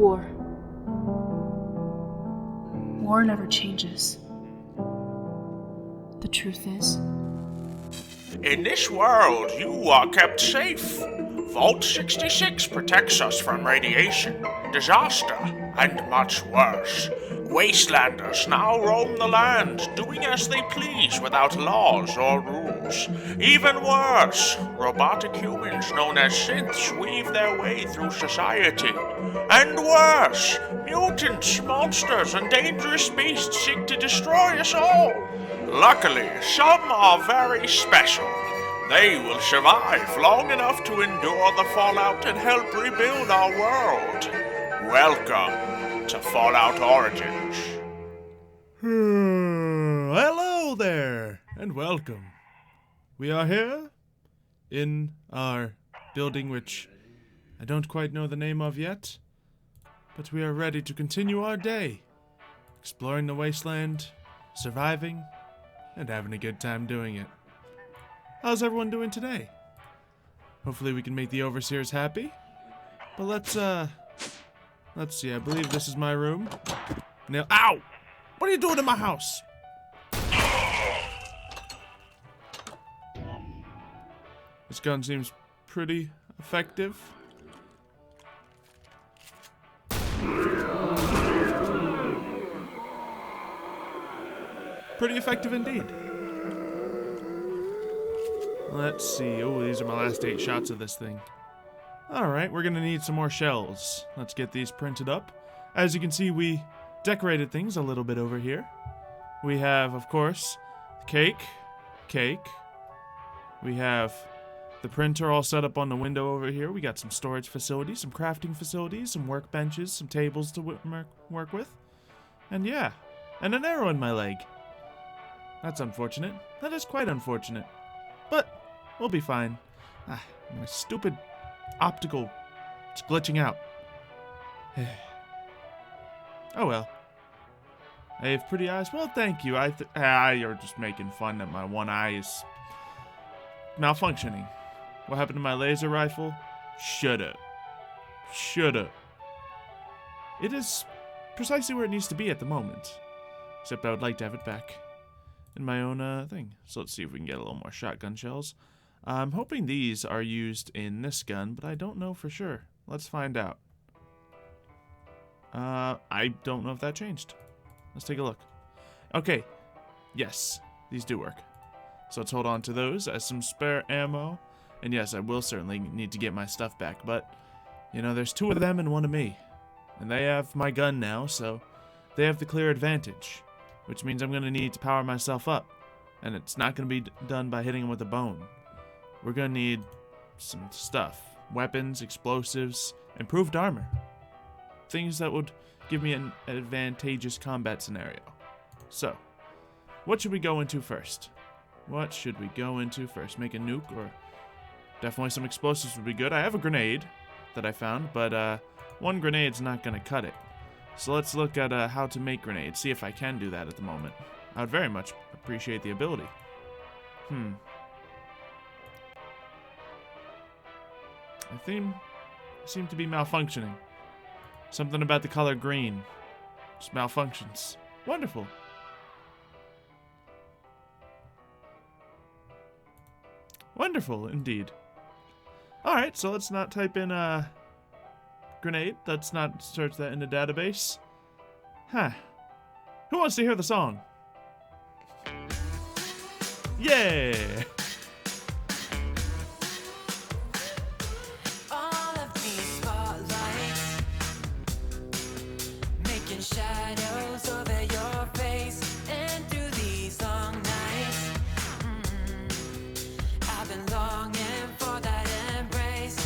War. War never changes. The truth is, In this world, you are kept safe. Vault 66 protects us from radiation, disaster, and much worse. Wastelanders now roam the land, doing as they please without laws or rules. Even worse, robotic humans known as synths weave their way through society. And worse, mutants, monsters, and dangerous beasts seek to destroy us all. Luckily, some are very special. They will survive long enough to endure the fallout and help rebuild our world. Welcome to Fallout Origins. Hello there, and welcome. We are here in our building, which I don't quite know the name of yet, but we are ready to continue our day, exploring the wasteland, surviving, and having a good time doing it. How's everyone doing today? Hopefully we can make the overseers happy. But let's see, I believe this is my room. Now, ow! What are you doing in my house? This gun seems pretty effective. Pretty effective indeed. Let's see. Oh, these are my last 8 shots of this thing. Alright, we're gonna need some more shells. Let's get these printed up. As you can see, we decorated things a little bit over here. We have, of course, cake. We have the printer all set up on the window over here. We got some storage facilities, some crafting facilities, some workbenches, some tables to work with. And yeah, and an arrow in my leg. That's unfortunate. That is quite unfortunate. But we'll be fine. My stupid optical, it's glitching out. Oh well. I have pretty eyes. Well, thank you. You're just making fun that my one eye is malfunctioning. What happened to my laser rifle? Shut up. It is precisely where it needs to be at the moment. Except I would like to have it back in my own thing. So let's see if we can get a little more shotgun shells. I'm hoping these are used in this gun, but I don't know for sure. Let's find out. I don't know if that changed. Let's take a look. Okay. Yes, these do work. So let's hold on to those as some spare ammo. And yes, I will certainly need to get my stuff back, but, you know, there's 2 of them and 1 of me. And they have my gun now, so they have the clear advantage. Which means I'm going to need to power myself up. And it's not going to be done by hitting them with a bone. We're going to need some stuff. Weapons, explosives, improved armor. Things that would give me an advantageous combat scenario. So, what should we go into first? Make a nuke, or definitely some explosives would be good. I have a grenade that I found, but 1 grenade's not going to cut it. So let's look at how to make grenades, see if I can do that at the moment. I would very much appreciate the ability. I seem to be malfunctioning. Something about the color green. Just malfunctions. Wonderful. Wonderful, indeed. Alright, so let's not type in grenade. Let's not search that in the database. Who wants to hear the song? Yeah! All of these spotlights making shadows over your face, and through these long nights, I've been longing for that embrace.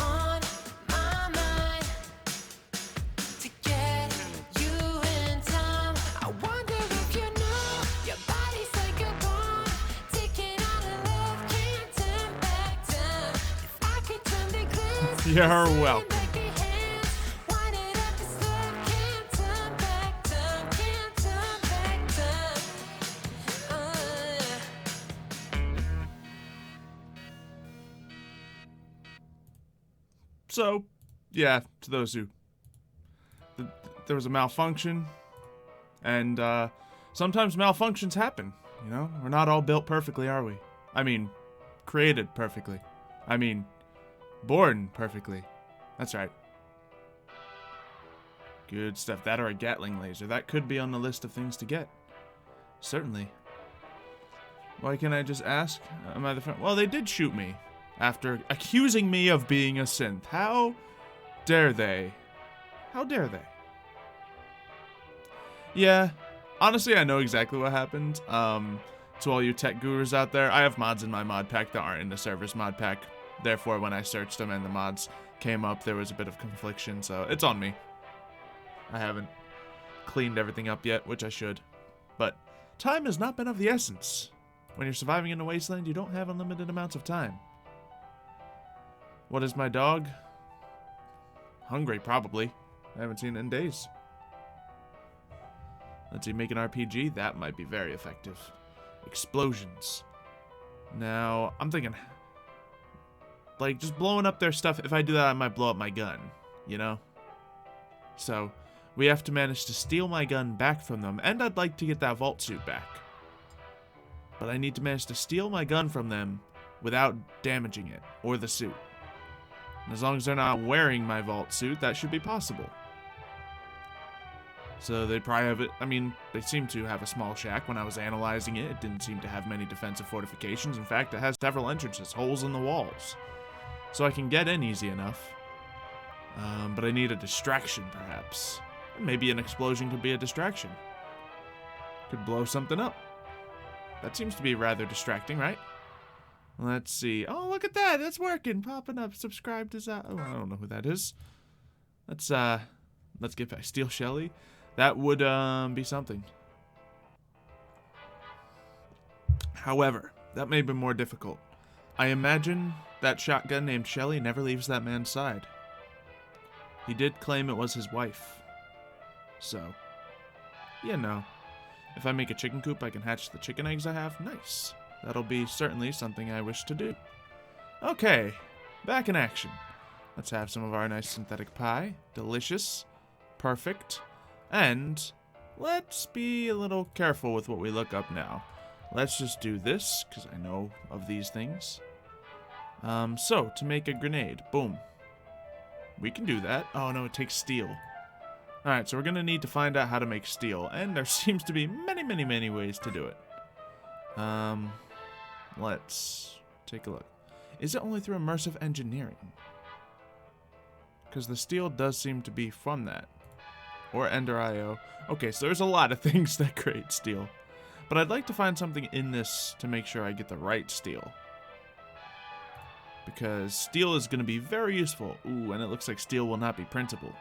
On my mind to get you in time. I wonder if you know your body's like a bomb, taking all the love, can't turn back time. If I could turn the glass, You're welcome. back your hands, wind it up this love, can't turn back time, can't turn back time. So, yeah, to those who... There was a malfunction, and sometimes malfunctions happen, you know? We're not all built perfectly, are we? I mean, created perfectly. I mean, born perfectly. That's right. Good stuff. That or a Gatling laser. That could be on the list of things to get. Certainly. Why can't I just ask? Am I the friend? Well, they did shoot me after accusing me of being a synth. How dare they? How dare they? Yeah, honestly, I know exactly what happened. To all you tech gurus out there, I have mods in my mod pack that aren't in the server's mod pack. Therefore, when I searched them and the mods came up, there was a bit of confliction, so it's on me. I haven't cleaned everything up yet, which I should. But time has not been of the essence. When you're surviving in a wasteland, you don't have unlimited amounts of time. What is my dog? Hungry, probably. I haven't seen it in days. Let's see, make an RPG. That might be very effective. Explosions. Now, I'm thinking, like, just blowing up their stuff. If I do that, I might blow up my gun, you know? So, we have to manage to steal my gun back from them, and I'd like to get that vault suit back. But I need to manage to steal my gun from them without damaging it, or the suit. And as long as they're not wearing my vault suit, that should be possible. So they probably have it, I mean, they seem to have a small shack. When I was analyzing it, it didn't seem to have many defensive fortifications. In fact, it has several entrances, holes in the walls. So I can get in easy enough. But I need a distraction, perhaps. Maybe an explosion could be a distraction. Could blow something up. That seems to be rather distracting, right? Let's see. Oh, look at that. That's working. Popping up. Subscribe to that. Oh, I don't know who that is. Let's get back. Steel Shelly. That would be something. However, that may be more difficult. I imagine that shotgun named Shelly never leaves that man's side. He did claim it was his wife. So, you know, if I make a chicken coop, I can hatch the chicken eggs I have. Nice. That'll be certainly something I wish to do. Okay, back in action. Let's have some of our nice synthetic pie. Delicious. Perfect. And let's be a little careful with what we look up now. Let's just do this, because I know of these things. So, to make a grenade. Boom. We can do that. Oh, no, it takes steel. Alright, so we're going to need to find out how to make steel. And there seems to be many, many, many ways to do it. Let's take a look. Is it only through immersive engineering? Because the steel does seem to be from that. Or Ender IO. Okay, so there's a lot of things that create steel. But I'd like to find something in this to make sure I get the right steel. Because steel is going to be very useful. Ooh, and it looks like steel will not be printable.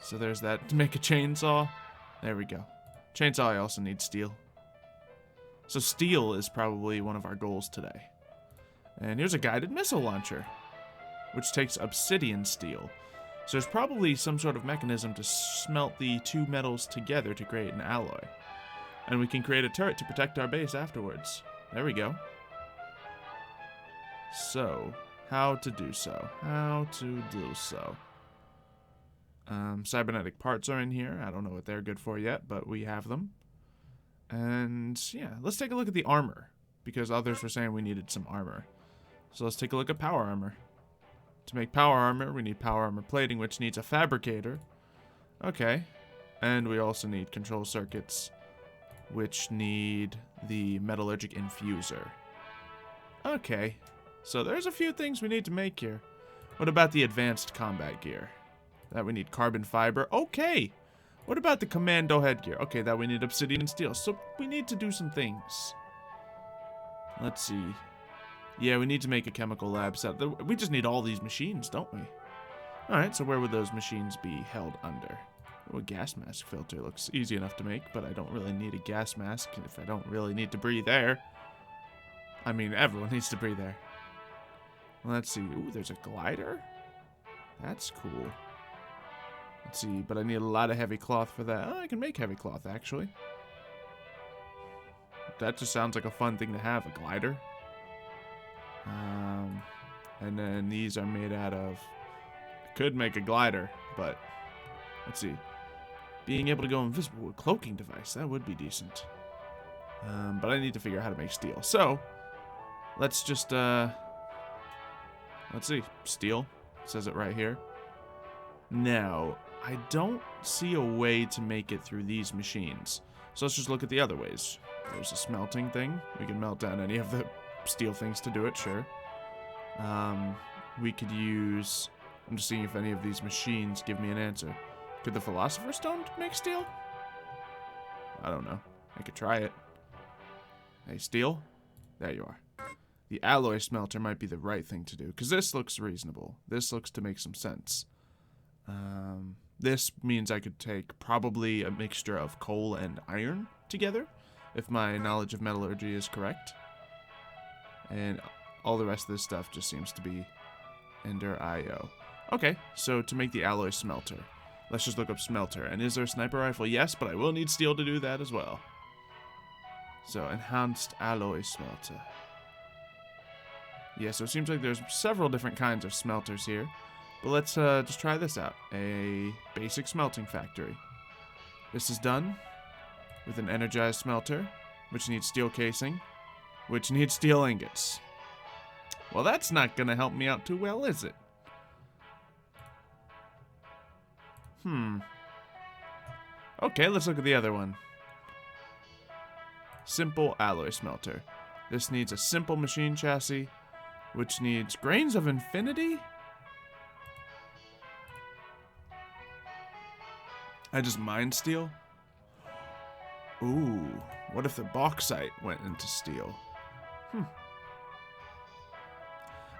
So there's that. To make a chainsaw. There we go. Chainsaw, I also need steel. So steel is probably one of our goals today. And here's a guided missile launcher, which takes obsidian steel. So there's probably some sort of mechanism to smelt the two metals together to create an alloy. And we can create a turret to protect our base afterwards. There we go. So, how to do so? How to do so? Cybernetic parts are in here. I don't know what they're good for yet, but we have them. And, yeah, let's take a look at the armor, because others were saying we needed some armor. So let's take a look at power armor. To make power armor, we need power armor plating, which needs a fabricator. Okay. And we also need control circuits, which need the metallurgic infuser. Okay. So there's a few things we need to make here. What about the advanced combat gear? That we need carbon fiber. Okay. What about the commando headgear? Okay, that we need obsidian and steel. So we need to do some things. Let's see. Yeah, we need to make a chemical lab set. We just need all these machines, don't we? Alright, so where would those machines be held under? Oh, a gas mask filter looks easy enough to make, but I don't really need a gas mask if I don't really need to breathe air. I mean, everyone needs to breathe air. Let's see. Ooh, there's a glider? That's cool. Let's see, but I need a lot of heavy cloth for that. Oh, I can make heavy cloth, actually. That just sounds like a fun thing to have, a glider. And then these are made out of... Could make a glider, but... Let's see. Being able to go invisible with a cloaking device. That would be decent. But I need to figure out how to make steel. So, let's just... Let's see. Steel. It says it right here. Now, I don't see a way to make it through these machines. So let's just look at the other ways. There's a smelting thing. We can melt down any of the steel things to do it, sure. We could use... I'm just seeing if any of these machines give me an answer. Could the Philosopher's Stone make steel? I don't know. I could try it. Hey, steel? There you are. The alloy smelter might be the right thing to do, because this looks reasonable. This looks to make some sense. This means I could take probably a mixture of coal and iron together, if my knowledge of metallurgy is correct. And all the rest of this stuff just seems to be Ender IO. Okay, so to make the alloy smelter, let's just look up smelter. And is there a sniper rifle? Yes, but I will need steel to do that as well. So, enhanced alloy smelter. Yeah, so it seems like there's several different kinds of smelters here. But let's just try this out. A basic smelting factory. This is done with an energized smelter, which needs steel casing, which needs steel ingots. Well, that's not going to help me out too well, is it? Okay, let's look at the other one. Simple alloy smelter. This needs a simple machine chassis, which needs grains of infinity? I just mine steel? Ooh, what if the bauxite went into steel?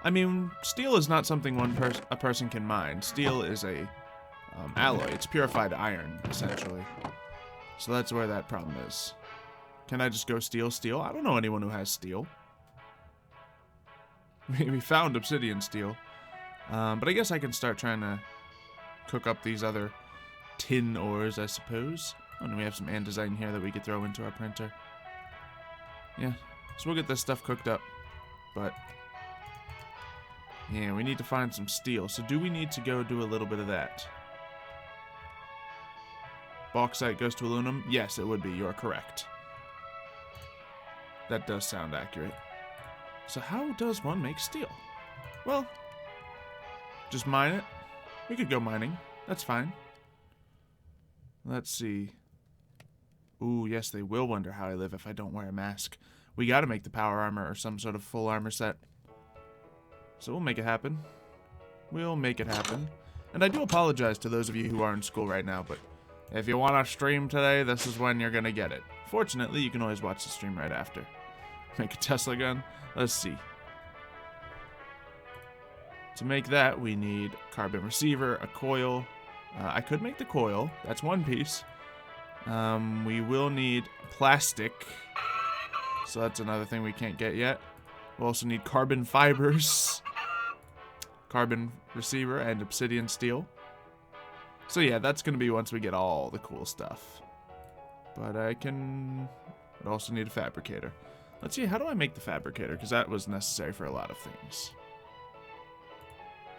I mean, steel is not something a person can mine. Steel is a alloy. It's purified iron, essentially. So that's where that problem is. Can I just go steal steel? I don't know anyone who has steel. We found obsidian steel. But I guess I can start trying to cook up these other tin ores, I suppose. Oh, and we have some andesite here that we could throw into our printer. Yeah, so we'll get this stuff cooked up. But, yeah, we need to find some steel. So do we need to go do a little bit of that? Bauxite goes to aluminum? Yes, it would be. You're correct. That does sound accurate. So how does one make steel? Well, just mine it. We could go mining. That's fine. Let's see. Ooh, yes, they will wonder how I live if I don't wear a mask. We gotta make the power armor or some sort of full armor set. So we'll make it happen. We'll make it happen. And I do apologize to those of you who are in school right now, but if you want to stream today, this is when you're gonna get it. Fortunately, you can always watch the stream right after. Make a Tesla gun? Let's see. To make that, we need carbon receiver, a coil. I could make the coil. That's one piece. We will need plastic. So that's another thing we can't get yet. We'll also need carbon fibers, carbon receiver, and obsidian steel. So yeah, that's going to be once we get all the cool stuff. But I'd also need a fabricator. Let's see, how do I make the fabricator? Because that was necessary for a lot of things.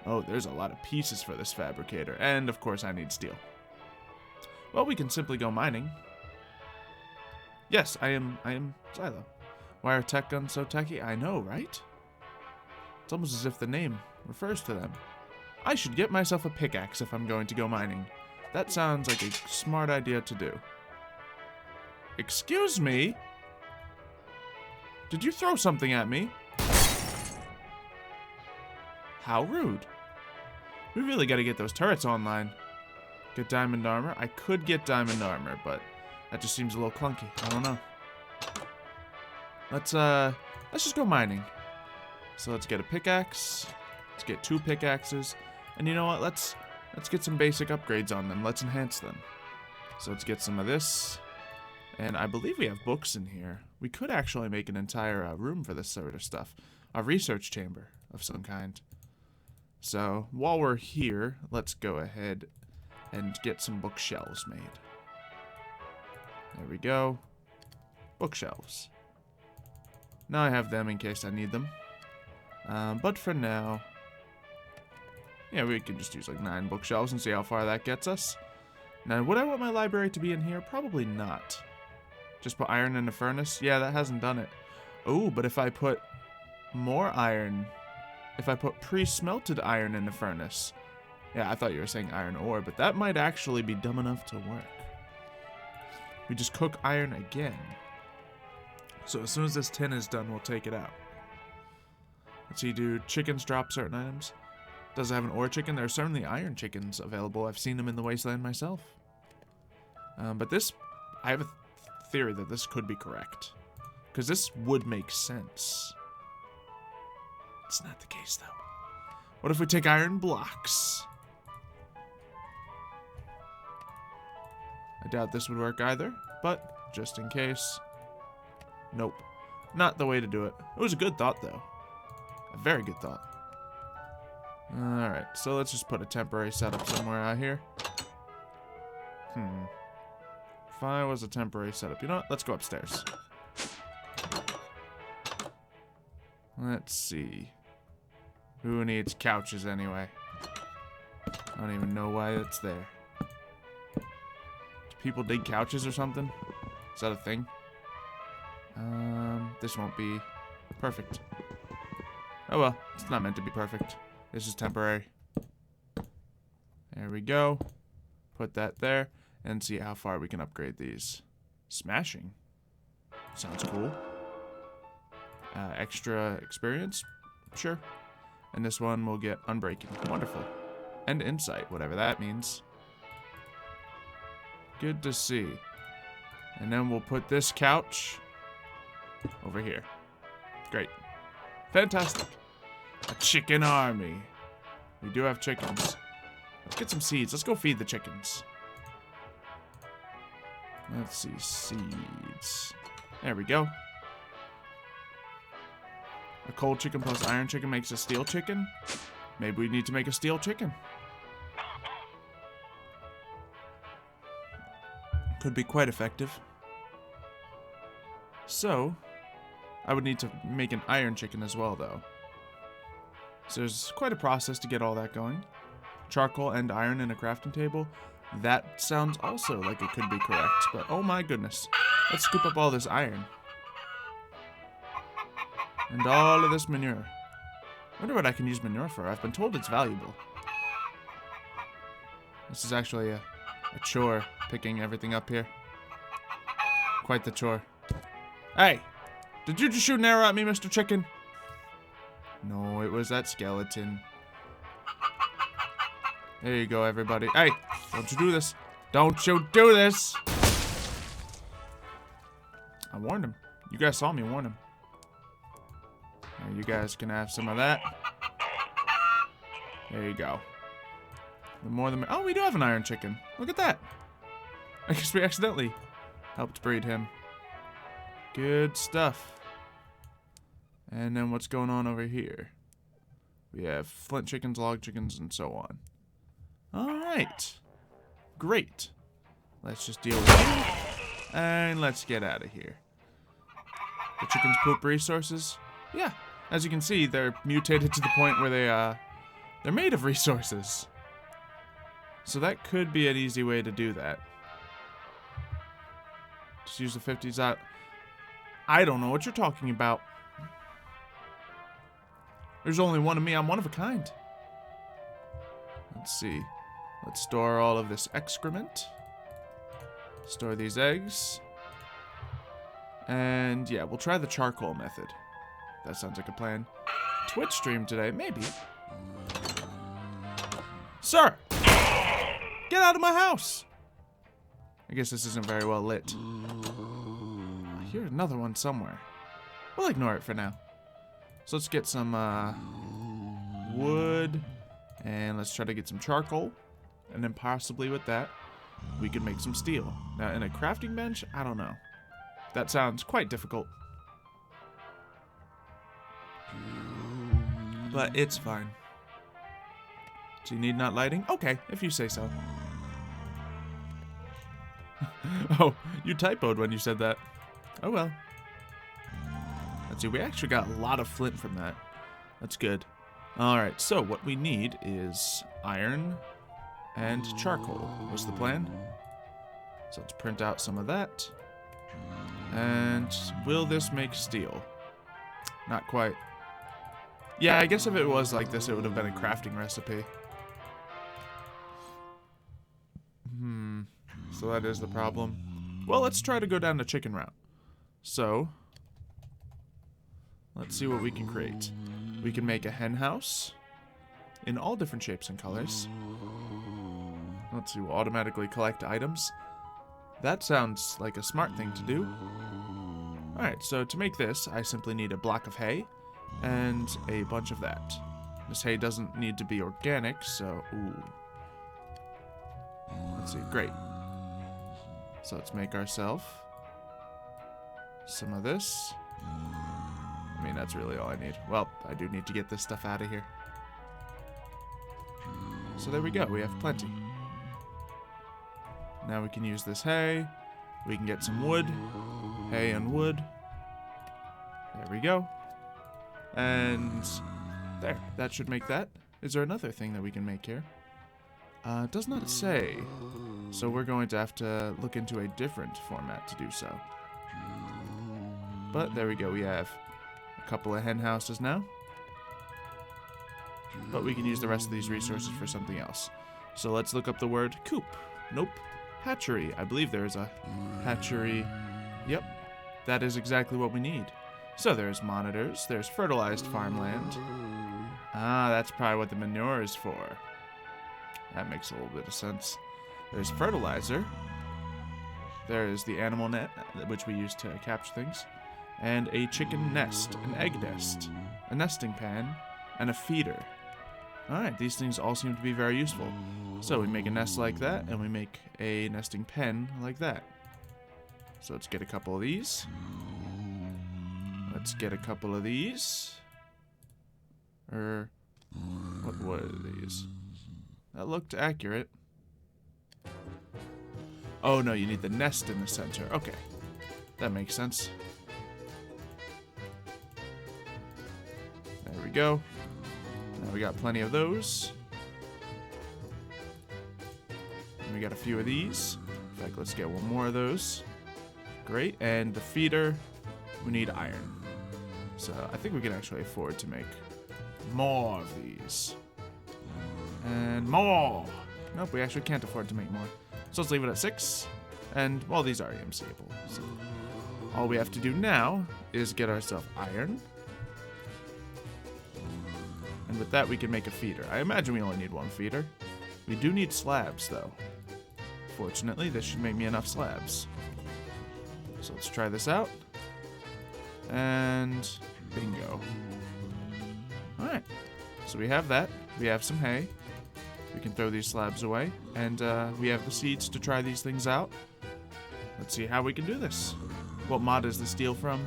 Oh, there's a lot of pieces for this fabricator. And, of course, I need steel. Well, we can simply go mining. Yes, I am Xylo. Why are tech guns so techy? I know, right? It's almost as if the name refers to them. I should get myself a pickaxe if I'm going to go mining. That sounds like a smart idea to do. Excuse me? Did you throw something at me? How rude. We really got to get those turrets online. Get diamond armor. I could get diamond armor, but that just seems a little clunky. I don't know. Let's just go mining. So let's get a pickaxe. Let's get 2 pickaxes. And you know what? Let's get some basic upgrades on them. Let's enhance them. So let's get some of this. And I believe we have books in here. We could actually make an entire room for this sort of stuff. A research chamber of some kind. So, while we're here, let's go ahead and get some bookshelves made. There we go. Bookshelves. Now I have them in case I need them. But for now, yeah, we can just use like 9 bookshelves and see how far that gets us. Now, would I want my library to be in here? Probably not. Just put iron in the furnace? Yeah, that hasn't done it. Oh, but if I put more iron, if I put pre-smelted iron in the furnace. Yeah, I thought you were saying iron ore, but that might actually be dumb enough to work. We just cook iron again. So as soon as this tin is done, we'll take it out. Let's see, do chickens drop certain items? Does it have an ore chicken? There are certainly iron chickens available. I've seen them in the Wasteland myself. But this, I have a theory that this could be correct. Because this would make sense. It's not the case, though. What if we take iron blocks? I doubt this would work either, but just in case. Nope. Not the way to do it. It was a good thought, though. A very good thought. Alright, so let's just put a temporary setup somewhere out here. If I was a temporary setup, you know what? Let's go upstairs. Let's see. Who needs couches anyway? I don't even know why it's there. Do people dig couches or something? Is that a thing? This won't be perfect. Oh well, it's not meant to be perfect. This is temporary. There we go. Put that there and see how far we can upgrade these. Smashing. Sounds cool. Extra experience? Sure. And this one will get unbreaking. Wonderful. And insight, whatever that means. Good to see. And then we'll put this couch over here. Great. Fantastic. A chicken army. We do have chickens. Let's get some seeds. Let's go feed the chickens. Let's see. Seeds. There we go. A cold chicken plus iron chicken makes a steel chicken. Maybe we need to make a steel chicken. Could be quite effective. So, I would need to make an iron chicken as well, though. So there's quite a process to get all that going. Charcoal and iron in a crafting table. That sounds also like it could be correct, but oh my goodness. Let's scoop up all this iron. And all of this manure. I wonder what I can use manure for. I've been told it's valuable. This is actually a chore, picking everything up here. Quite the chore. Hey! Did you just shoot an arrow at me, Mr. Chicken? No, it was that skeleton. There you go, everybody. Hey! Don't you do this. Don't you do this! I warned him. You guys saw me warn him. Now you guys can have some of that. There you go. The more the oh, we do have an iron chicken. Look at that. I guess we accidentally helped breed him. Good stuff. And then what's going on over here? We have flint chickens, log chickens, and so on. Alright. Great. Let's just deal with you. And let's get out of here. The chickens poop resources? Yeah. As you can see, they're mutated to the point where they're made of resources. So that could be an easy way to do that. Just use the 50s out. I don't know what you're talking about. There's only one of me. I'm one of a kind. Let's see. Let's store all of this excrement. Store these eggs. And yeah, we'll try the charcoal method. That sounds like a plan. Twitch stream today, maybe. Sir! Get out of my house! I guess this isn't very well lit. I hear another one somewhere. We'll ignore it for now. So let's get some wood. And let's try to get some charcoal. And then possibly with that, we could make some steel. Now, in a crafting bench, I don't know. That sounds quite difficult. But it's fine. Do you need not lighting? Okay, if you say so. Oh, you typoed when you said that. Oh well. Let's see, we actually got a lot of flint from that. That's good. Alright, so what we need is iron and charcoal was the plan. So let's print out some of that. And will this make steel? Not quite. Yeah, I guess if it was like this, it would have been a crafting recipe. So that is the problem. Well, let's try to go down the chicken route. So, let's see what we can create. We can make a hen house in all different shapes and colors. Let's see, we'll automatically collect items. That sounds like a smart thing to do. Alright, so to make this, I simply need a block of hay and a bunch of that. This hay doesn't need to be organic, so... Ooh. Let's see, great. So let's make ourselves some of this. I mean, that's really all I need. Well, I do need to get this stuff out of here. So there we go, we have plenty. Now we can use this hay. We can get some wood. Hay and wood. There we go. And there, that should make that. Is there another thing that we can make here? It does not say. So we're going to have to look into a different format to do so. But there we go, we have a couple of hen houses now. But we can use the rest of these resources for something else. So let's look up the word coop. Nope. Hatchery. I believe there is a hatchery. Yep. That is exactly what we need. So there's monitors. There's fertilized farmland. Ah, that's probably what the manure is for. That makes a little bit of sense. There's fertilizer. There is the animal net, which we use to capture things. And a chicken nest, an egg nest, a nesting pan, and a feeder. Alright, these things all seem to be very useful. So we make a nest like that, and we make a nesting pen like that. So let's get a couple of these. Let's get a couple of these. What are these? That looked accurate. Oh no, you need the nest in the center. Okay, that makes sense. There we go. Now we got plenty of those. And we got a few of these. In fact, let's get one more of those. Great, and the feeder, we need iron. So I think we can actually afford to make more of these. And more! Nope, we actually can't afford to make more. So let's leave it at 6. And, well, these are EMCable. So all we have to do now is get ourselves iron. And with that, we can make a feeder. I imagine we only need one feeder. We do need slabs, though. Fortunately, this should make me enough slabs. So let's try this out. And bingo. Alright. So we have that. We have some hay. We can throw these slabs away. And we have the seeds to try these things out. Let's see how we can do this. What mod is the steel from?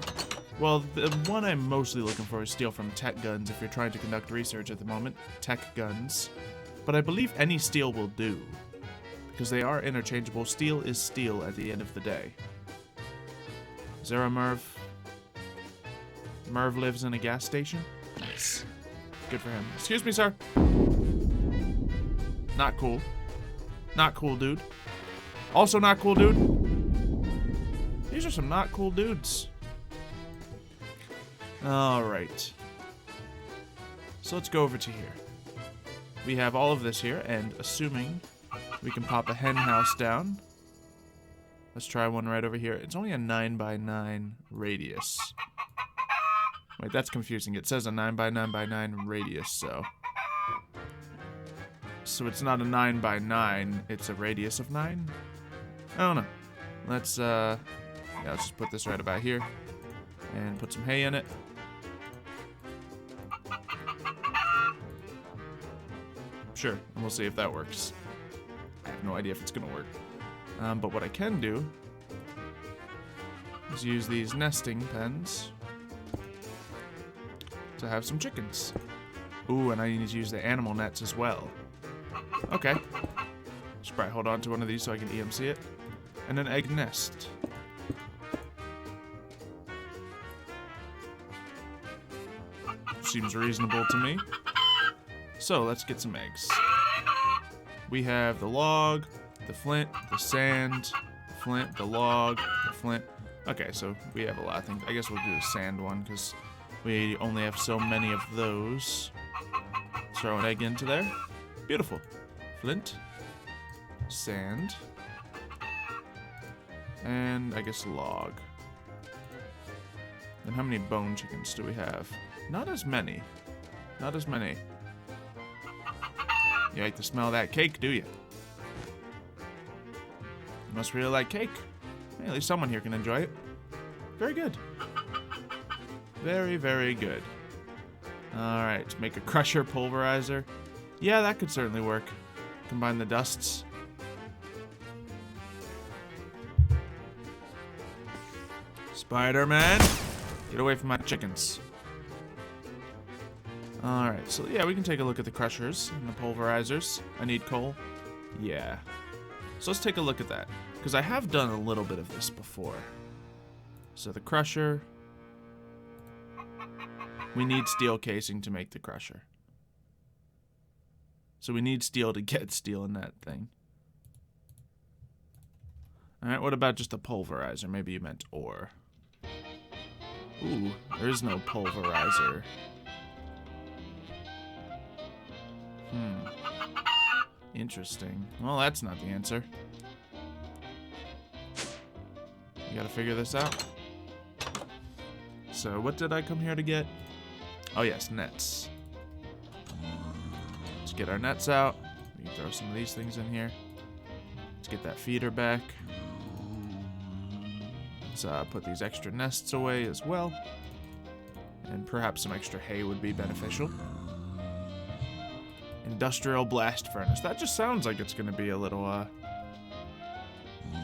Well, the one I'm mostly looking for is steel from tech guns if you're trying to conduct research at the moment. Tech guns. But I believe any steel will do. Because they are interchangeable. Steel is steel at the end of the day. Is there a Merv? Merv lives in a gas station? Nice. Good for him. Excuse me, sir. Not cool. Not cool, dude. Also not cool, dude. These are some not cool dudes. Alright. So let's go over to here. We have all of this here, and assuming we can pop a hen house down. Let's try one right over here. It's only a 9x9 radius. Wait, that's confusing. It says a 9x9x9 radius, so... So it's not a 9x9, it's a radius of 9? I don't know. Let's, yeah, let's just put this right about here. And put some hay in it. Sure, and we'll see if that works. I have no idea if it's gonna work. But what I can do is use these nesting pens to have some chickens. Ooh, and I need to use the animal nets as well. Okay. Should probably hold on to one of these so I can EMC it. And an egg nest. seems reasonable to me. So let's get some eggs. We have the log, the flint, the sand, the flint, the log, the flint. Okay, so we have a lot of things. I guess we'll do the sand one because we only have so many of those. Throw an egg into there. Beautiful. Flint, sand, and I guess log. Then how many bone chickens do we have? Not as many. Not as many. You like the smell of that cake, do you? You must really like cake. Hey, at least someone here can enjoy it. Very good. Very, very good. Alright, make a crusher pulverizer. Yeah, that could certainly work. Combine the dusts. Spider-Man! Get away from my chickens. Alright, so yeah, we can take a look at the crushers and the pulverizers. I need coal. Yeah. So let's take a look at that. Because I have done a little bit of this before. So the crusher. We need steel casing to make the crusher. So we need steel to get steel in that thing. Alright, what about just a pulverizer? Maybe you meant ore. Ooh, there is no pulverizer. Interesting. Well, that's not the answer. You gotta figure this out. So, what did I come here to get? Oh, yes, nets. Let's get our nets out. We can throw some of these things in here. Let's get that feeder back. Let's put these extra nests away as well. And perhaps some extra hay would be beneficial. Industrial blast furnace. That just sounds like it's going to be a little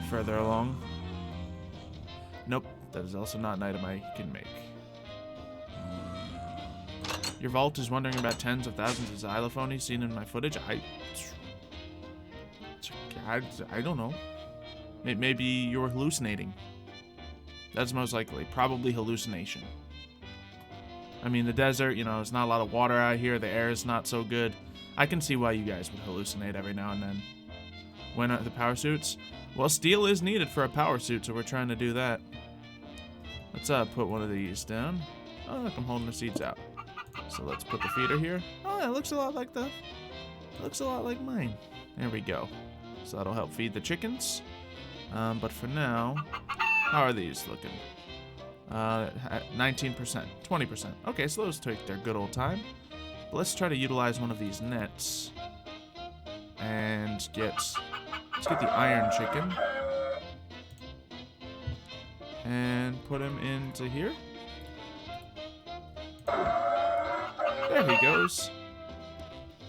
further along. Nope, that is also not an item I can make. Your vault is wondering about tens of thousands of xylophonies seen in my footage. I don't know. Maybe you're hallucinating. That's most likely. Probably hallucination. I mean, the desert, you know, there's not a lot of water out here. The air is not so good. I can see why you guys would hallucinate every now and then. When the power suits? Well, steel is needed for a power suit, so we're trying to do that. Let's put one of these down. Oh, look, I'm holding the seeds out. So let's put the feeder here. Oh, it looks a lot like looks a lot like mine. There we go. So that'll help feed the chickens. But for now, how are these looking? 19%, 20%. Okay, so those take their good old time. But let's try to utilize one of these nets and let's get the iron chicken and put him into here. There he goes.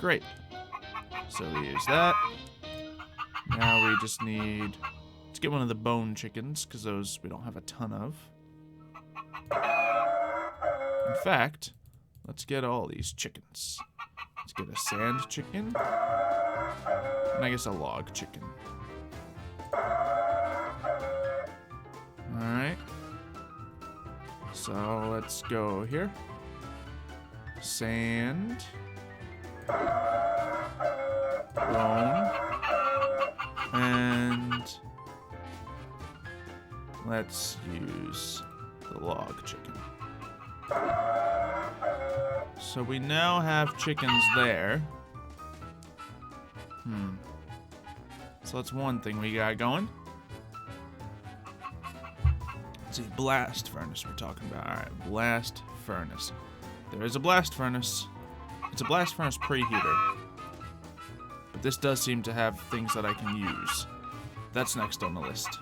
Great. So we use that. Now we just need to get one of the bone chickens because those we don't have a ton of. In fact, let's get all these chickens. Let's get a sand chicken. And I guess a log chicken. Alright. So let's go here. Sand. Bone. And let's use the log chicken. So we now have chickens there. So that's one thing we got going. Let's see, blast furnace we're talking about. Alright, blast furnace. There is a blast furnace. It's a blast furnace preheater. But this does seem to have things that I can use. That's next on the list.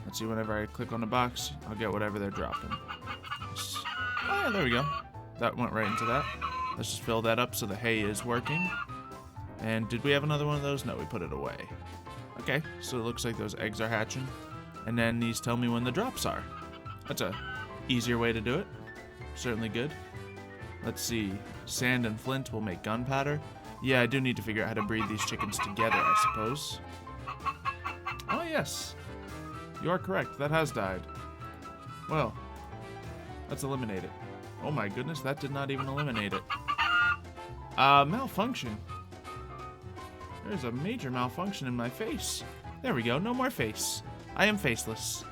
Let's see, whenever I click on the box, I'll get whatever they're dropping. Oh yeah, there we go. That went right into that. Let's just fill that up so the hay is working. And did we have another one of those? No, we put it away. Okay, so it looks like those eggs are hatching. And then these tell me when the drops are. That's a easier way to do it. Certainly good. Let's see. Sand and flint will make gunpowder. Yeah, I do need to figure out how to breed these chickens together, I suppose. Oh, yes. You are correct. That has died. Well, Let's eliminate it. Oh my goodness, that did not even eliminate it. Malfunction. There's a major malfunction in my face. There we go, no more face. I am faceless.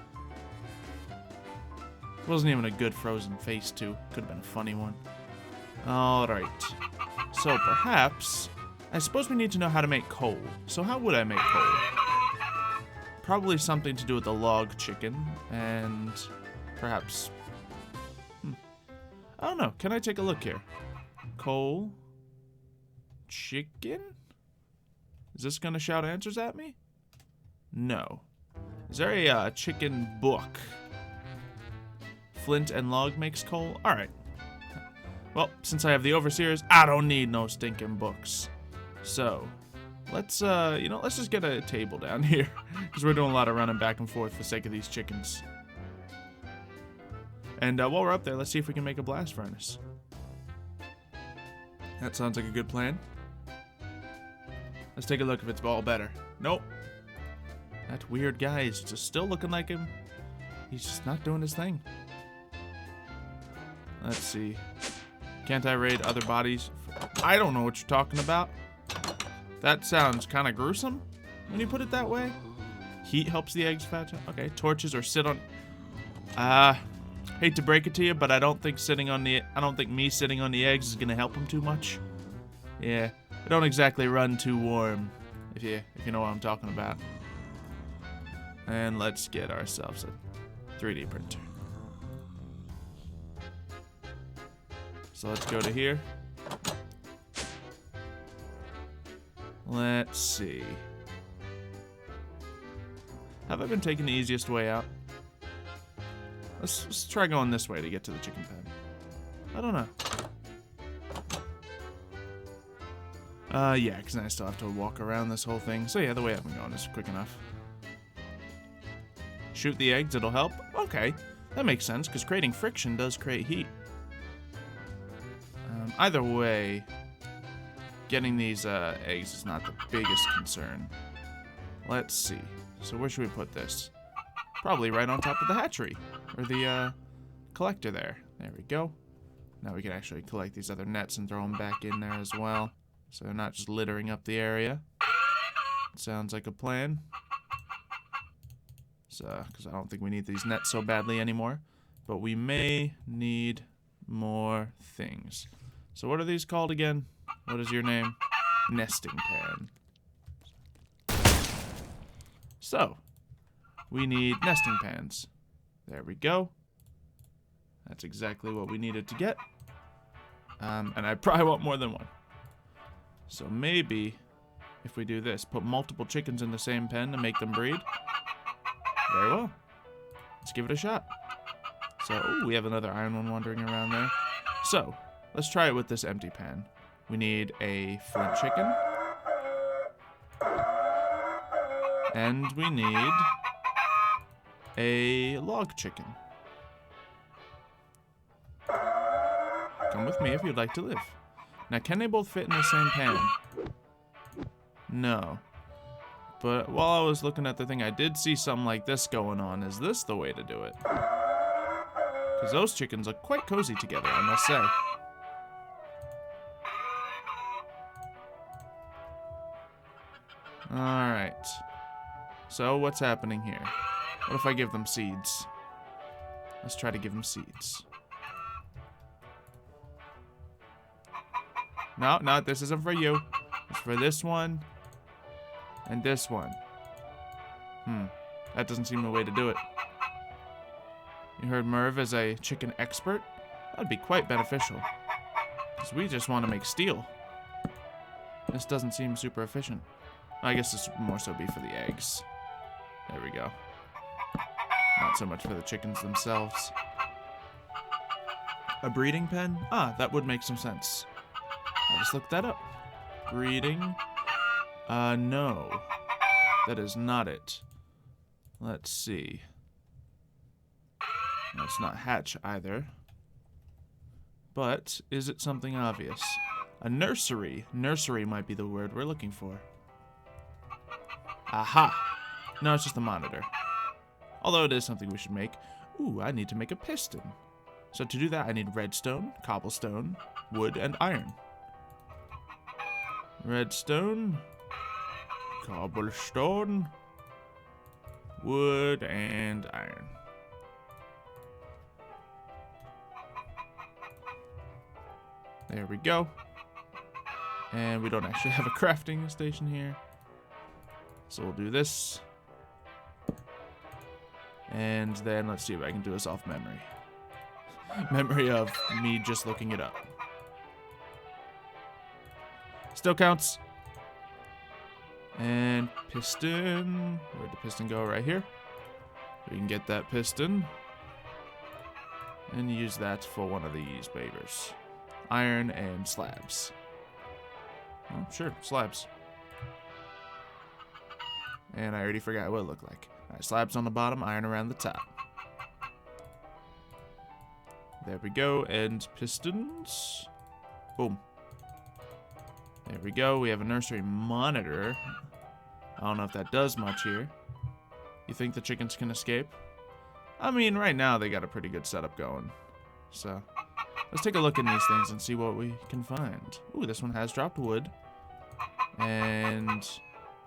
Wasn't even a good frozen face, too. Could have been a funny one. Alright. So perhaps... I suppose we need to know how to make coal. So how would I make coal? Probably something to do with the log chicken. And perhaps... I don't know. Can I take a look here? Coal... chicken? Is this gonna shout answers at me? No. Is there a chicken book? Flint and log makes coal? Alright. Well, since I have the overseers, I don't need no stinking books. So, let's, let's just get a table down here. Because we're doing a lot of running back and forth for the sake of these chickens. And while we're up there, let's see if we can make a blast furnace. That sounds like a good plan. Let's take a look if it's all better. Nope. That weird guy is just still looking like him. He's just not doing his thing. Let's see. Can't I raid other bodies? I don't know what you're talking about. That sounds kind of gruesome when you put it that way. Heat helps the eggs fat. Okay, torches or sit on... hate to break it to you, but I don't think me sitting on the eggs is gonna help them too much. Yeah, I don't exactly run too warm, if you know what I'm talking about. And let's get ourselves a 3D printer. So let's go to here. Let's see. Have I been taking the easiest way out? Let's try going this way to get to the chicken pen. I don't know. Yeah, because I still have to walk around this whole thing. So yeah, the way I've been going is quick enough. Shoot the eggs, it'll help? Okay, that makes sense, because creating friction does create heat. Either way, getting these eggs is not the biggest concern. Let's see. So where should we put this? Probably right on top of the hatchery, or the collector there. There we go. Now we can actually collect these other nets and throw them back in there as well, so they're not just littering up the area. Sounds like a plan. Because I don't think we need these nets so badly anymore, but we may need more things. So what are these called again? What is your name? Nesting pan. So, we need nesting pans. There we go. That's exactly what we needed to get. And I probably want more than one. So maybe, if we do this, put multiple chickens in the same pen to make them breed. Very well. Let's give it a shot. So, ooh, we have another iron one wandering around there. So, let's try it with this empty pan. We need a flint chicken. And we need a log chicken. Come with me if you'd like to live. Now, can they both fit in the same pan? No. But while I was looking at the thing, I did see something like this going on. Is this the way to do it? Because those chickens look quite cozy together, I must say. Alright. So, what's happening here? What if I give them seeds? Let's try to give them seeds. No, this isn't for you. It's for this one. And this one. That doesn't seem the way to do it. You heard Merv is a chicken expert? That'd be quite beneficial. Because we just want to make steel. This doesn't seem super efficient. I guess this would more so be for the eggs. There we go. Not so much for the chickens themselves. A breeding pen? Ah, that would make some sense. I'll just look that up. Breeding? No. That is not it. Let's see. No, it's not hatch either. But, is it something obvious? A nursery. Nursery might be the word we're looking for. Aha! No, it's just a monitor. Although it is something we should make. Ooh, I need to make a piston. So to do that, I need redstone, cobblestone, wood, and iron. Redstone, cobblestone, wood, and iron. There we go. And we don't actually have a crafting station here. So we'll do this. And then let's see if I can do this off memory. Memory of me just looking it up. Still counts. And piston. Where'd the piston go? Right here. We can get that piston. And use that for one of these babers. Iron and slabs. Oh, sure, slabs. And I already forgot what it looked like. Alright, slabs on the bottom, iron around the top. There we go, and pistons. Boom. There we go, we have a nursery monitor. I don't know if that does much here. You think the chickens can escape? I mean, right now they got a pretty good setup going. So, let's take a look in these things and see what we can find. Ooh, this one has dropped wood. And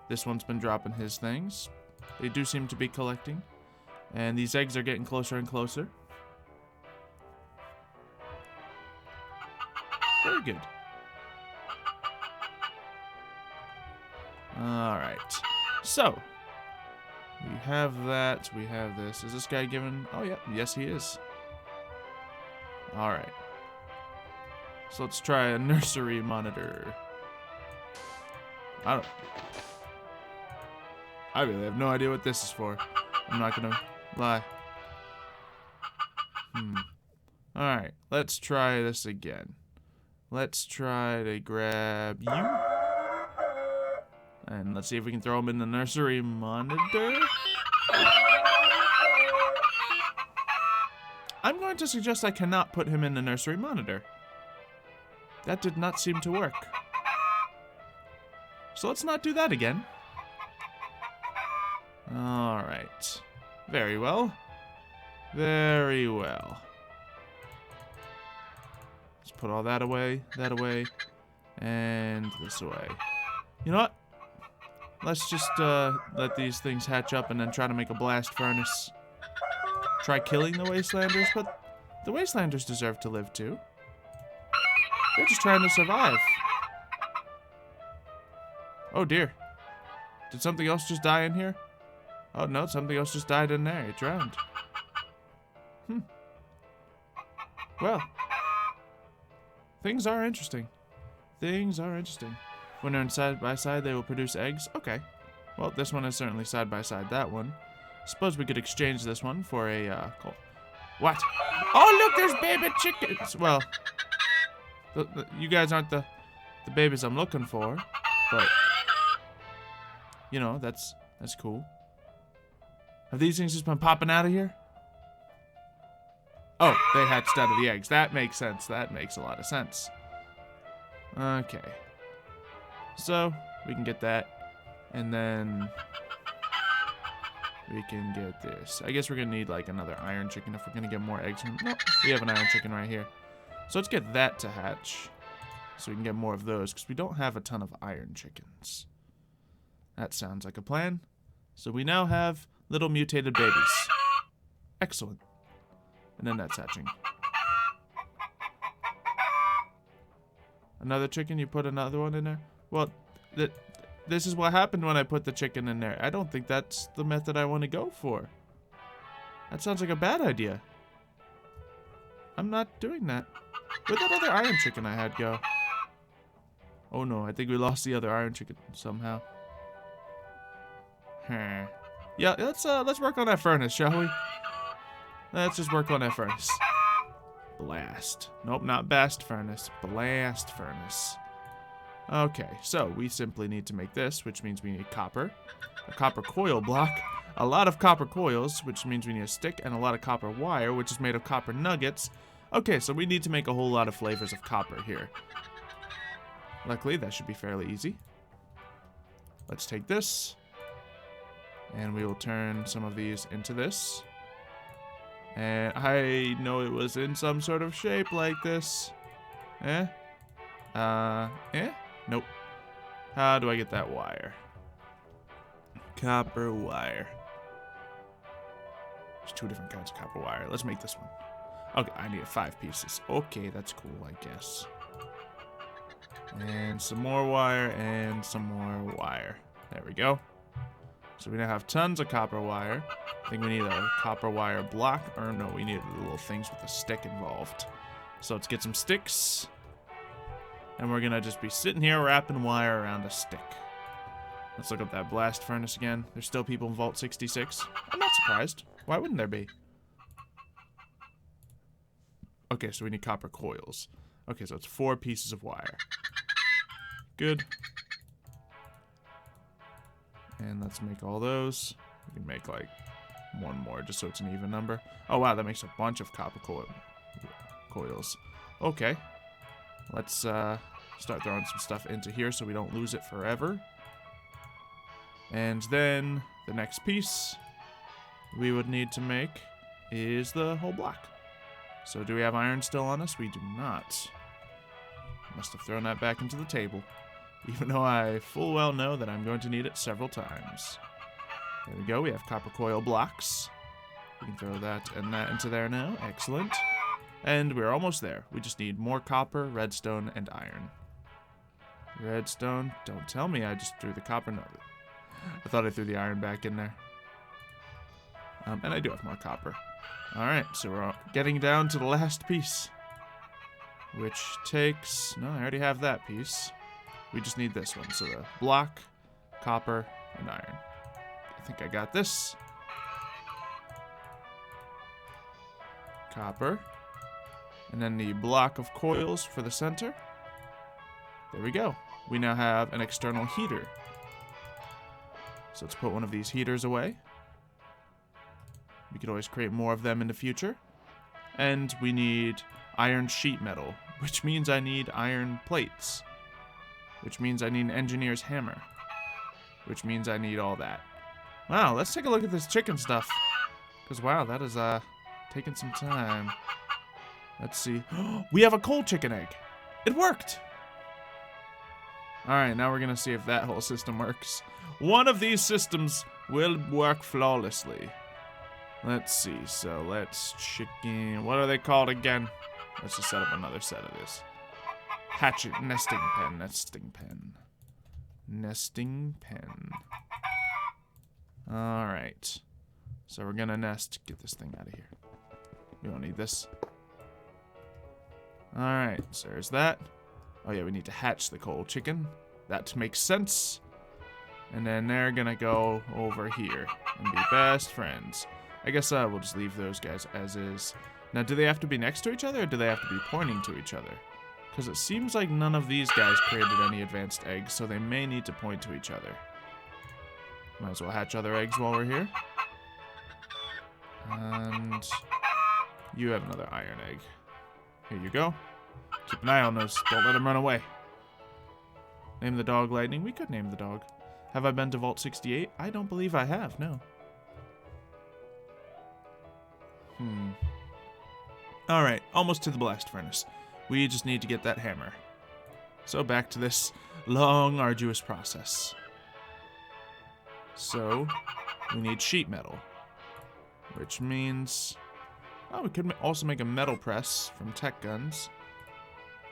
this one's been dropping his things. They do seem to be collecting. And these eggs are getting closer and closer. Very good. Alright. So, we have that. We have this. Is this guy given... Oh, yeah. Yes, he is. Alright. So let's try a nursery monitor. I really have no idea what this is for. I'm not gonna lie. Alright, let's try this again. Let's try to grab you. And let's see if we can throw him in the nursery monitor. I'm going to suggest I cannot put him in the nursery monitor. That did not seem to work. So let's not do that again. Alright. Very well. Very well. Let's put all that away, and this away. You know what? Let's just let these things hatch up and then try to make a blast furnace. Try killing the Wastelanders, but the Wastelanders deserve to live too. They're just trying to survive. Oh dear. Did something else just die in here? Oh no, something else just died in there. It drowned. Well. Things are interesting. Things are interesting. When they're side by side, they will produce eggs. Okay. Well, this one is certainly side by side that one. Suppose we could exchange this one for a, What? Oh, look, there's baby chickens. Well, you guys aren't the babies I'm looking for, but, you know, that's cool. Have these things just been popping out of here? Oh, they hatched out of the eggs. That makes sense. That makes a lot of sense. Okay. So, we can get that. And then we can get this. I guess we're going to need like another iron chicken if we're going to get more eggs. Nope, we have an iron chicken right here. So let's get that to hatch. So we can get more of those because we don't have a ton of iron chickens. That sounds like a plan. So we now have little mutated babies. Excellent. And then that's hatching. Another chicken? You put another one in there? Well, this is what happened when I put the chicken in there. I don't think that's the method I want to go for. That sounds like a bad idea. I'm not doing that. Where'd that other iron chicken I had go? Oh no, I think we lost the other iron chicken somehow. Yeah, let's work on that furnace, shall we? Let's just work on that furnace. Blast. Nope, not bast furnace. Blast furnace. Okay, so we simply need to make this, which means we need copper. A copper coil block. A lot of copper coils, which means we need a stick, and a lot of copper wire, which is made of copper nuggets. Okay, so we need to make a whole lot of flavors of copper here. Luckily, that should be fairly easy. Let's take this. And we will turn some of these into this. And I know it was in some sort of shape like this. Eh? Nope. How do I get that wire? Copper wire. There's 2 different kinds of copper wire. Let's make this one. Okay, I need 5 pieces. Okay, that's cool, I guess. And some more wire and some more wire. There we go. So we now have tons of copper wire. I think we need a copper wire block. Or no, we need the little things with a stick involved. So let's get some sticks. And we're gonna just be sitting here wrapping wire around a stick. Let's look up that blast furnace again. There's still people in Vault 66. I'm not surprised. Why wouldn't there be? Okay, so we need copper coils. Okay, so it's 4 pieces of wire. Good. And let's make all those. We can make like 1 more just so it's an even number. Oh wow, that makes a bunch of copper coils. Okay. Let's start throwing some stuff into here so we don't lose it forever. And then the next piece we would need to make is the whole block. So do we have iron still on us? We do not. Must have thrown that back into the table. Even though I full well know that I'm going to need it several times. There we go, we have copper coil blocks. We can throw that and that into there now. Excellent. And we're almost there. We just need more copper, redstone, and iron. Redstone? Don't tell me I just threw the copper. No, I thought I threw the iron back in there. And I do have more copper. Alright, so we're getting down to the last piece. Which takes... No, I already have that piece. We just need this one. So the block, copper, and iron. I think I got this. Copper. And then the block of coils for the center. There we go. We now have an external heater. So let's put one of these heaters away. We could always create more of them in the future. And we need iron sheet metal, which means I need iron plates. Which means I need an engineer's hammer. Which means I need all that. Wow, let's take a look at this chicken stuff. Because, wow, that is taking some time. Let's see. We have a cold chicken egg. It worked. Alright, now we're going to see if that whole system works. One of these systems will work flawlessly. Let's see. So let's chicken. What are they called again? Let's just set up another set of this. Hatchet, nesting pen, nesting pen. Nesting pen. Alright. So we're gonna nest. Get this thing out of here. We don't need this. Alright, so there's that. Oh yeah, we need to hatch the cold chicken. That makes sense. And then they're gonna go over here and be best friends. I guess we'll just leave those guys as is. Now, do they have to be next to each other, or do they have to be pointing to each other? Because it seems like none of these guys created any advanced eggs, so they may need to point to each other. Might as well hatch other eggs while we're here. And you have another iron egg. Here you go. Keep an eye on those. Don't let them run away. Name the dog Lightning. We could name the dog. Have I been to Vault 68? I don't believe I have, no. Alright, almost to the blast furnace. We just need to get that hammer. So back to this long, arduous process. So, we need sheet metal. Which means... Oh, we could also make a metal press from tech guns.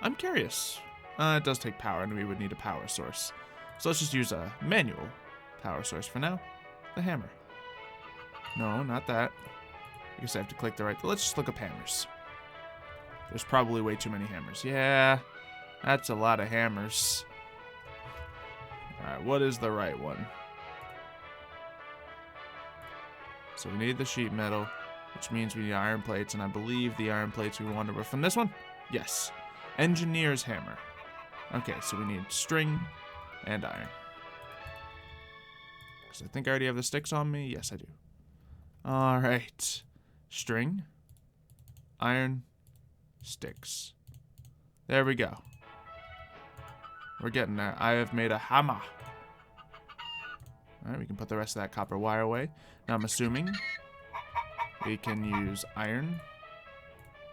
I'm curious. It does take power, and we would need a power source. So let's just use a manual power source for now. The hammer. No, not that. I guess I have to click the right... Let's just look up hammers. There's probably way too many hammers. Yeah, that's a lot of hammers. Alright, what is the right one? So we need the sheet metal, which means we need iron plates, and I believe the iron plates we wanted were from this one? Yes. Engineer's hammer. Okay, so we need string and iron. Because I think I already have the sticks on me. Yes, I do. Alright. String. Iron. Sticks. There we go. We're getting there. I have made a hammer. Alright, we can put the rest of that copper wire away. Now I'm assuming we can use iron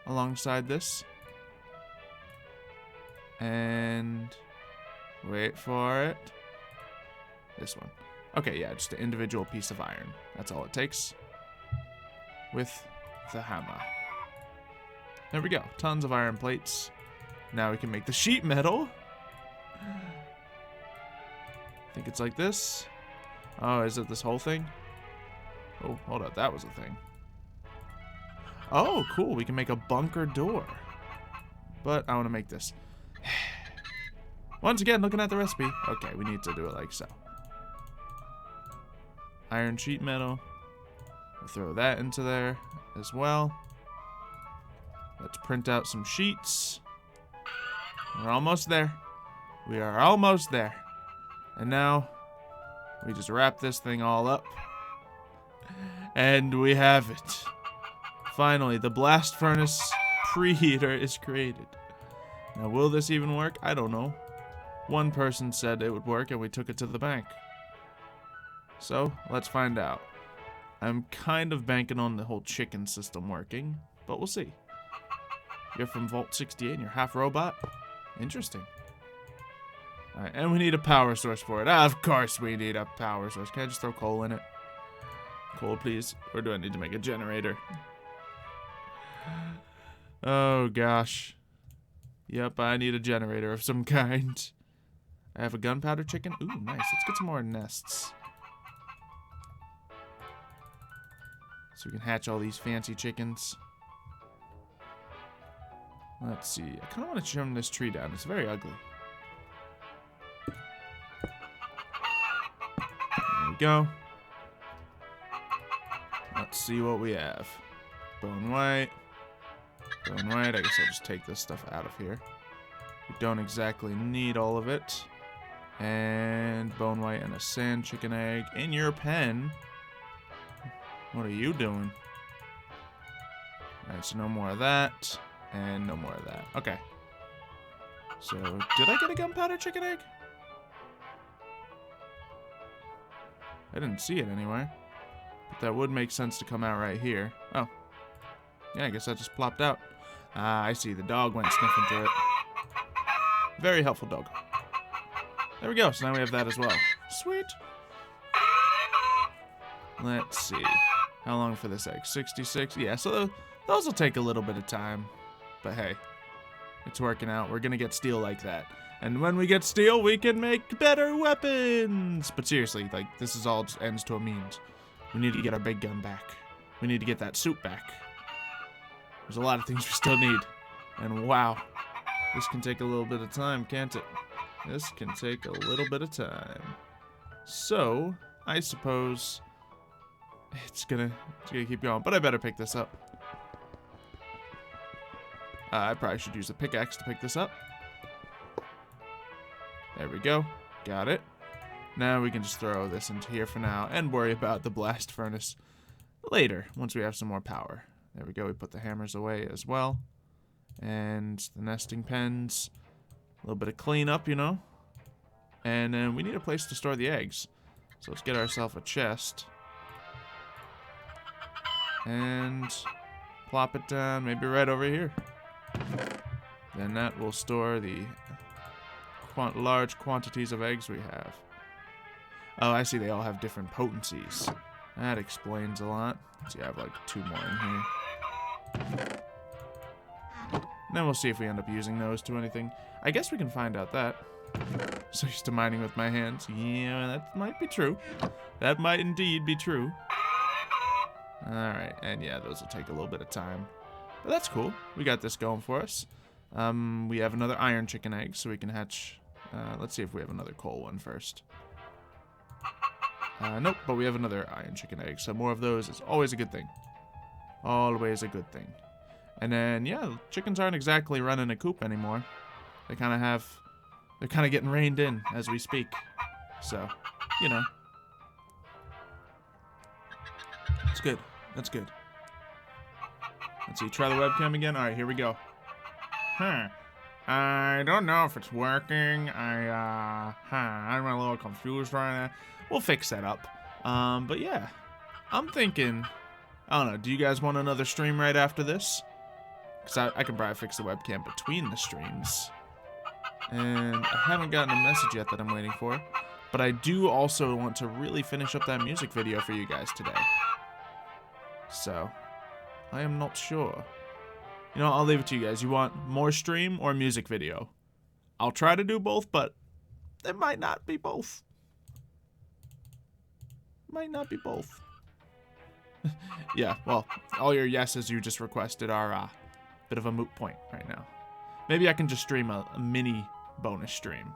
alongside this. And wait for it. This one. Okay, yeah, just an individual piece of iron. That's all it takes. With the hammer. There we go. Tons of iron plates. Now we can make the sheet metal. I think it's like this. Oh, is it this whole thing? Oh, hold up. That was a thing. Oh, cool. We can make a bunker door. But I want to make this. Once again, looking at the recipe. Okay, we need to do it like so. Iron sheet metal. We'll throw that into there as well. Let's print out some sheets. We're almost there. We are almost there. And now we just wrap this thing all up. And we have it. Finally, the blast furnace preheater is created. Now, will this even work? I don't know. One person said it would work and we took it to the bank. So, let's find out. I'm kind of banking on the whole chicken system working, but we'll see. You're from Vault 68 and you're half robot? Interesting. Alright, and we need a power source for it. Of course we need a power source. Can I just throw coal in it? Coal, please. Or do I need to make a generator? Oh, gosh. Yep, I need a generator of some kind. I have a gunpowder chicken. Ooh, nice. Let's get some more nests. So we can hatch all these fancy chickens. Let's see. I kind of want to trim this tree down. It's very ugly. There we go. Let's see what we have. Bone white. Bone white. I guess I'll just take this stuff out of here. We don't exactly need all of it. And bone white and a sand chicken egg in your pen. What are you doing? Alright, so no more of that. And no more of that. Okay. So, did I get a gunpowder chicken egg? I didn't see it anywhere. But that would make sense to come out right here. Oh. Yeah, I guess that just plopped out. Ah, I see. The dog went sniffing through it. Very helpful dog. There we go. So now we have that as well. Sweet. Let's see. How long for this egg? 66? Yeah, so those will take a little bit of time. But hey, it's working out. We're going to get steel like that. And when we get steel, we can make better weapons. But seriously, like, this is all just ends to a means. We need to get our big gun back. We need to get that suit back. There's a lot of things we still need. And wow, this can take a little bit of time, can't it? This can take a little bit of time. So, I suppose it's gonna keep going. But I better pick this up. I probably should use a pickaxe to pick this up. There we go. Got it. Now we can just throw this into here for now and worry about the blast furnace later, once we have some more power. There we go. We put the hammers away as well. And the nesting pens. A little bit of cleanup, you know. And then we need a place to store the eggs. So let's get ourselves a chest. And plop it down, maybe right over here. Then that will store the large quantities of eggs we have. Oh, I see. They all have different potencies. That explains a lot. See, I have like 2 more in here. And then we'll see if we end up using those to anything. I guess we can find out that. So used to mining with my hands. Yeah, that might be true. That might indeed be true. Alright, and yeah, those will take a little bit of time. But that's cool. We got this going for us. We have another iron chicken egg, so we can hatch... let's see if we have another coal one first. Nope, but we have another iron chicken egg, so more of those is always a good thing. Always a good thing. And then, yeah, chickens aren't exactly running a coop anymore. They kind of have... They're kind of getting reined in as we speak. So, you know. That's good. That's good. Let's see, try the webcam again. Alright, here we go. I don't know if it's working. I'm a little confused right now. We'll fix that up. But yeah, I'm thinking I don't know. Do you guys want another stream right after this? Because I can probably fix the webcam between the streams. And I haven't gotten a message yet that I'm waiting for. But I do also want to really finish up that music video for you guys today. So, I am not sure. You know, I'll leave it to you guys. You want more stream or music video? I'll try to do both, but it might not be both. Might not be both. Yeah, well, all your yeses you just requested are a bit of a moot point right now. Maybe I can just stream a mini bonus stream.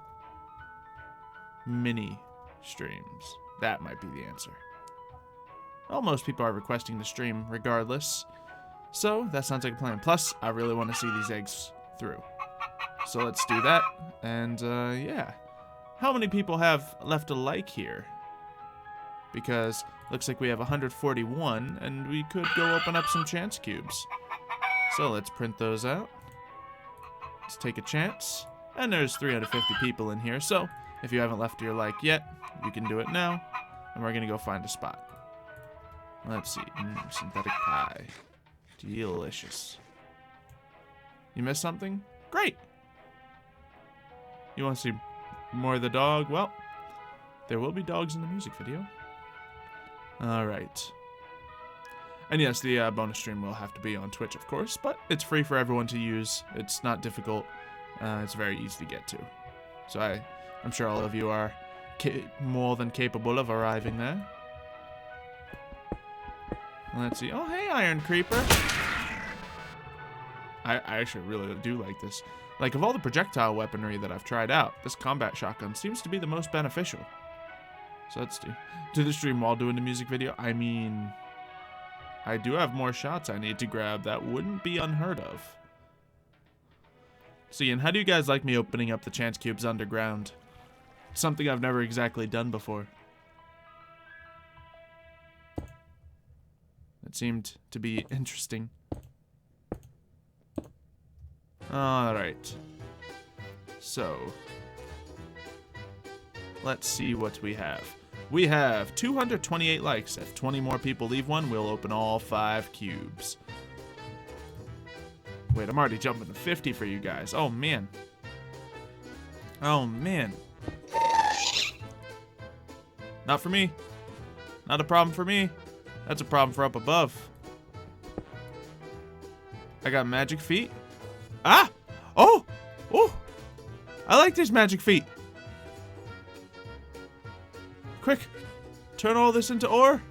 Mini streams. That might be the answer. Well, most people are requesting the stream regardless. So, that sounds like a plan. Plus, I really want to see these eggs through. So let's do that. And, yeah. How many people have left a like here? Because looks like we have 141, and we could go open up some chance cubes. So let's print those out. Let's take a chance. And there's 350 people in here, so if you haven't left your like yet, you can do it now. And we're going to go find a spot. Let's see. Synthetic pie. Delicious. You missed something? Great! You want to see more of the dog? Well, there will be dogs in the music video. Alright. And yes, the bonus stream will have to be on Twitch, of course, but it's free for everyone to use. It's not difficult. It's very easy to get to. So I'm sure all of you are more than capable of arriving there. Let's see. Oh, hey, Iron Creeper. I actually really do like this. Like, of all the projectile weaponry that I've tried out, this combat shotgun seems to be the most beneficial. So let's do the stream while doing the music video. I mean, I do have more shots I need to grab. That wouldn't be unheard of. So, Ian, how do you guys like me opening up the chance cubes underground? Something I've never exactly done before. It seemed to be interesting. Alright. So, let's see what we have. We have 228 likes. If 20 more people leave one, we'll open all 5 cubes. Wait, I'm already jumping to 50 for you guys. Oh, man. Oh, man. Not for me. Not a problem for me. That's a problem for up above. I got magic feet. Ah! Oh! Oh! I like these magic feet. Quick! Turn all this into ore.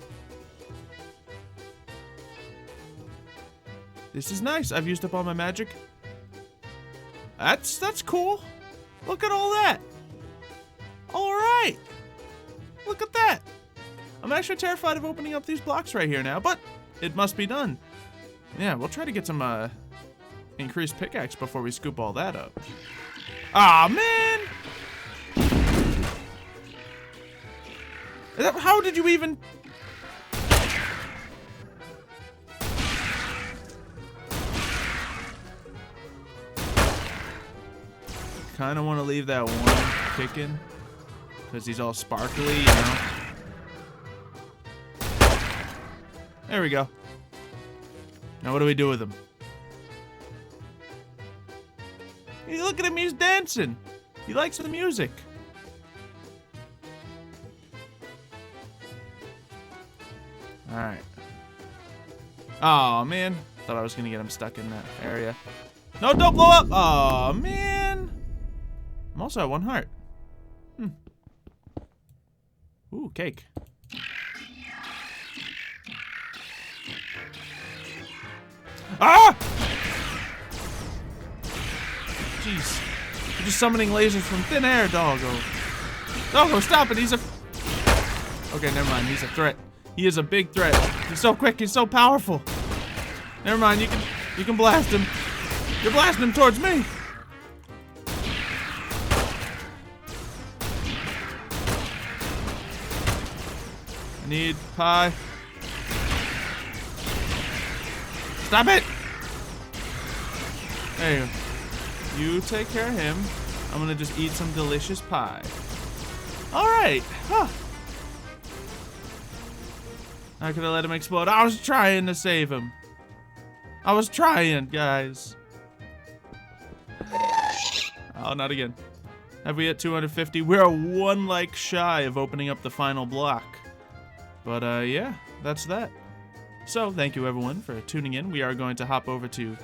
This is nice. I've used up all my magic. That's cool. Look at all that. Alright. Look at that. I'm actually terrified of opening up these blocks right here now, but it must be done. Yeah, we'll try to get some increased pickaxe before we scoop all that up. Aw, man! How did you even... Kind of want to leave that one kicking because he's all sparkly, you know. There we go. Now what do we do with him? Hey, look at him, he's dancing. He likes the music. Alright. Aw, man. Thought I was going to get him stuck in that area. No, don't blow up! Aw, man. I'm also at 1 heart. Ooh, cake. Ah! Jeez. You're just summoning lasers from thin air, doggo. Doggo, stop it. He's a... Okay, never mind. He's a threat. He is a big threat. He's so quick. He's so powerful. Never mind. You can blast him. You're blasting him towards me. I need pie. Stop it! There you go. You take care of him. I'm gonna just eat some delicious pie. Alright. Huh. I could have let him explode. I was trying to save him. I was trying, guys. Oh, not again. Have we hit 250? We're one like shy of opening up the final block. But yeah, that's that. So thank you everyone for tuning in. We are going to hop over to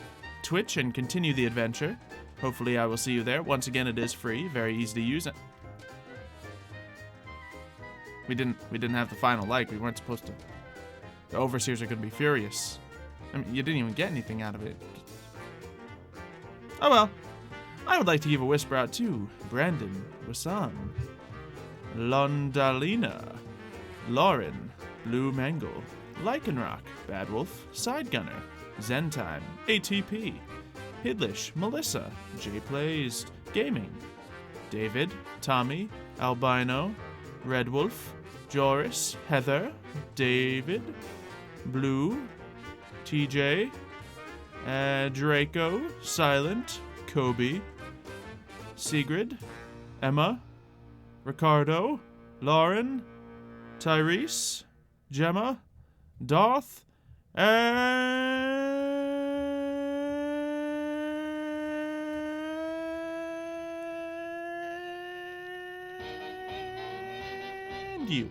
Twitch and continue the adventure. Hopefully I will see you there. Once again, it is free, very easy to use. We didn't have the final like. We weren't supposed to. The overseers are going to be furious. I mean, you didn't even get anything out of it. Oh well. I would like to give a whisper out to Brandon, Wasan, Londalina, Lauren, Blue Mangle, Lycanrock, Bad Wolf, Side Gunner, Zentime, ATP, Hidlish, Melissa, J Plays, Gaming, David, Tommy, Albino, Red Wolf, Joris, Heather, David, Blue, TJ, Draco, Silent, Kobe, Sigrid, Emma, Ricardo, Lauren, Tyrese, Gemma, Darth, and you.